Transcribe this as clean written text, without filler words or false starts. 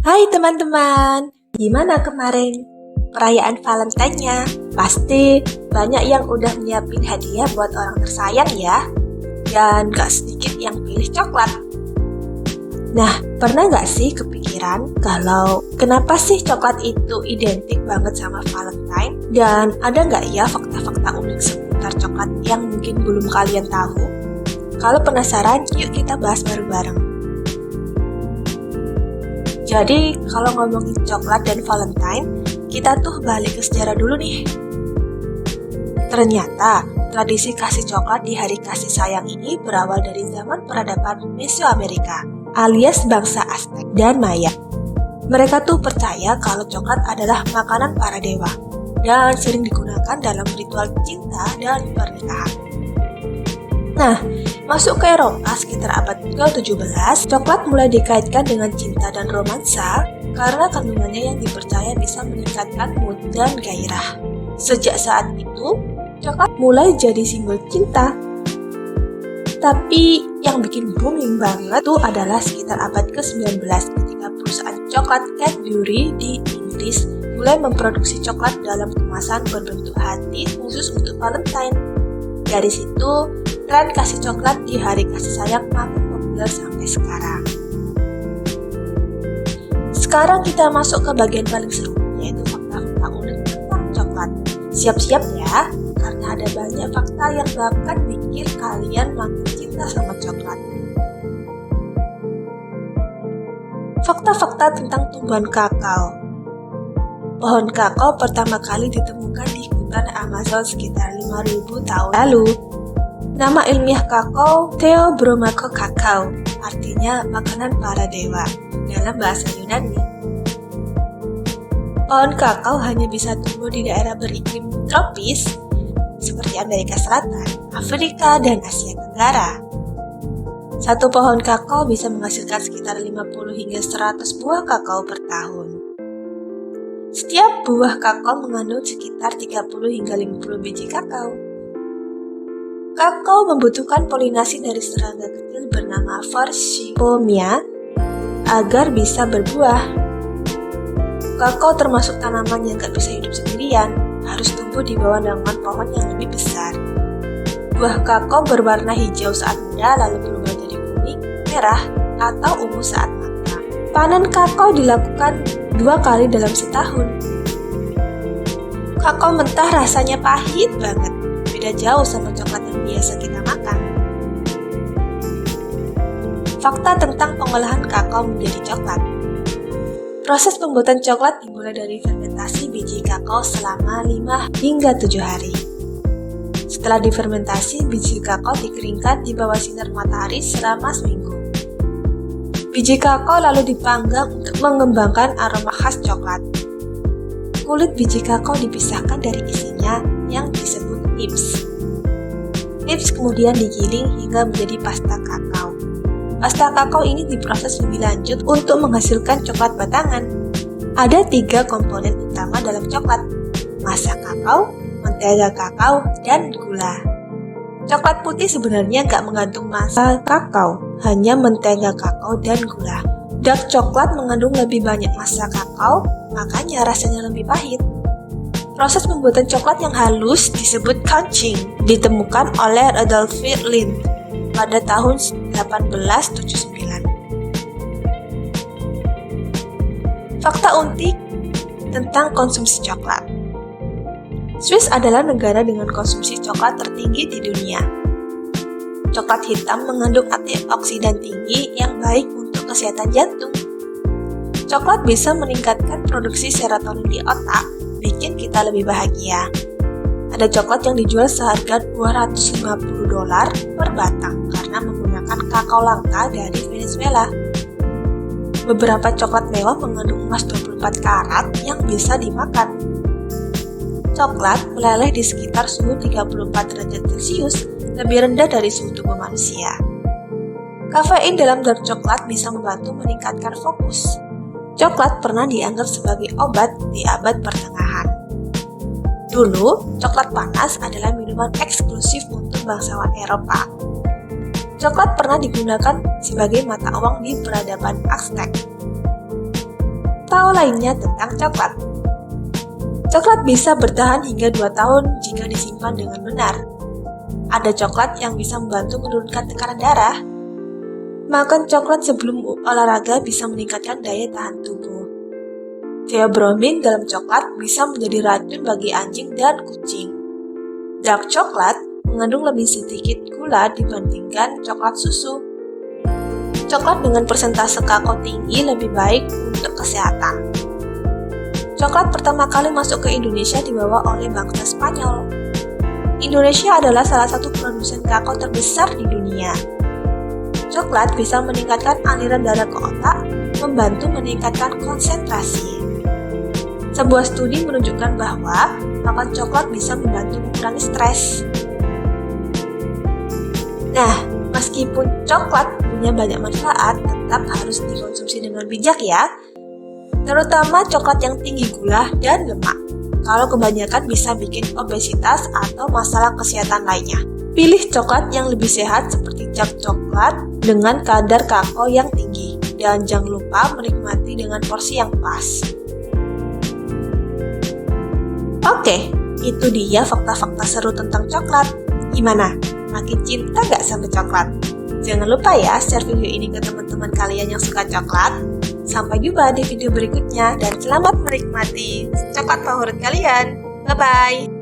Hai teman-teman, gimana kemarin perayaan Valentine-nya? Pasti banyak yang udah nyiapin hadiah buat orang tersayang ya. Dan gak sedikit yang pilih coklat. Nah, pernah gak sih kepikiran kalau kenapa sih coklat itu identik banget sama Valentine? Dan ada gak ya fakta-fakta unik seputar coklat yang mungkin belum kalian tahu? Kalau penasaran, yuk kita bahas bareng-bareng. Jadi, kalau ngomongin coklat dan Valentine, kita tuh balik ke sejarah dulu nih. Ternyata, tradisi kasih coklat di hari kasih sayang ini berawal dari zaman peradaban Mesoamerika, alias bangsa Aztec dan Maya. Mereka tuh percaya kalau coklat adalah makanan para dewa, dan sering digunakan dalam ritual cinta dan pernikahan. Nah, masuk ke Eropa sekitar abad ke-17, coklat mulai dikaitkan dengan cinta dan romansa karena kandungannya yang dipercaya bisa meningkatkan mood dan gairah. Sejak saat itu, coklat mulai jadi simbol cinta. Tapi yang bikin booming banget tuh adalah sekitar abad ke-19 ketika perusahaan coklat Cadbury di Inggris mulai memproduksi coklat dalam kemasan berbentuk hati khusus untuk Valentine. Dari situ, tren kasih coklat di hari kasih sayang makin populer sampai sekarang. Sekarang kita masuk ke bagian paling seru, yaitu fakta-fakta unik tentang coklat. Siap-siap ya, karena ada banyak fakta yang bahkan bikin kalian makin cinta sama coklat. Fakta-fakta tentang tumbuhan kakao. Pohon kakao pertama kali ditemukan di hutan Amazon sekitar 5.000 tahun lalu. Nama ilmiah kakao Theobromacos cacao, artinya makanan para dewa dalam bahasa Yunani. Pohon kakao hanya bisa tumbuh di daerah beriklim tropis seperti Amerika Selatan, Afrika, dan Asia Tenggara. Satu pohon kakao bisa menghasilkan sekitar 50 hingga 100 buah kakao per tahun. Setiap buah kakao mengandung sekitar 30 hingga 50 biji kakao. Kakao membutuhkan polinasi dari serangga kecil bernama Forsythia agar bisa berbuah. Kakao termasuk tanaman yang gak bisa hidup sendirian, harus tumbuh di bawah naungan pohon yang lebih besar. Buah kakao berwarna hijau saat muda lalu berubah jadi kuning, merah, atau ungu saat matang. Panen kakao dilakukan 2 kali dalam setahun. Kakao mentah rasanya pahit banget, beda jauh sama coklat yang biasa kita makan. Fakta tentang pengolahan kakao menjadi coklat. Proses pembuatan coklat dimulai dari fermentasi biji kakao selama 5 hingga 7 hari. Setelah difermentasi, biji kakao dikeringkan di bawah sinar matahari selama seminggu. Biji kakao lalu dipanggang untuk mengembangkan aroma khas coklat. Kulit biji kakao dipisahkan dari isinya yang disebut nibs. Nibs kemudian digiling hingga menjadi pasta kakao. Pasta kakao ini diproses lebih lanjut untuk menghasilkan coklat batangan. Ada 3 komponen utama dalam coklat: massa kakao, mentega kakao, dan gula. Coklat putih sebenarnya nggak mengandung massa kakao, hanya mentega kakao dan gula. Dark coklat mengandung lebih banyak massa kakao, makanya rasanya lebih pahit. Proses pembuatan coklat yang halus disebut conching, ditemukan oleh Adolphe Lindt pada tahun 1879. Fakta unik tentang konsumsi coklat. Swiss adalah negara dengan konsumsi coklat tertinggi di dunia. Coklat hitam mengandung antioksidan tinggi yang baik untuk kesehatan jantung. Coklat bisa meningkatkan produksi serotonin di otak, bikin kita lebih bahagia. Ada coklat yang dijual seharga $250 per batang karena menggunakan kakao langka dari Venezuela. Beberapa coklat mewah mengandung emas 24 karat yang bisa dimakan. Coklat meleleh di sekitar suhu 34 derajat Celcius, lebih rendah dari suhu tubuh manusia. Kafein dalam dark coklat bisa membantu meningkatkan fokus. Coklat pernah dianggap sebagai obat di abad pertengahan. Dulu, coklat panas adalah minuman eksklusif untuk bangsawan Eropa. Coklat pernah digunakan sebagai mata uang di peradaban Aztec. Fakta lainnya tentang coklat. Coklat bisa bertahan hingga 2 tahun jika disimpan dengan benar. Ada coklat yang bisa membantu menurunkan tekanan darah. Makan coklat sebelum olahraga bisa meningkatkan daya tahan tubuh. Theobromine dalam coklat bisa menjadi racun bagi anjing dan kucing. Dark coklat mengandung lebih sedikit gula dibandingkan coklat susu. Coklat dengan persentase kakao tinggi lebih baik untuk kesehatan. Coklat pertama kali masuk ke Indonesia dibawa oleh bangsa Spanyol. Indonesia adalah salah satu produsen kakao terbesar di dunia. Coklat bisa meningkatkan aliran darah ke otak, membantu meningkatkan konsentrasi. Sebuah studi menunjukkan bahwa makan coklat bisa membantu mengurangi stres. Nah, meskipun coklat punya banyak manfaat, tetap harus dikonsumsi dengan bijak ya. Terutama coklat yang tinggi gula dan lemak. Kalau kebanyakan bisa bikin obesitas atau masalah kesehatan lainnya. Pilih coklat yang lebih sehat seperti dark coklat dengan kadar kakao yang tinggi. Dan jangan lupa menikmati dengan porsi yang pas. Oke, itu dia fakta-fakta seru tentang coklat. Gimana? Makin cinta gak sama coklat? Jangan lupa ya share video ini ke teman-teman kalian yang suka coklat. Sampai jumpa di video berikutnya dan selamat menikmati coklat favorit kalian. Bye-bye.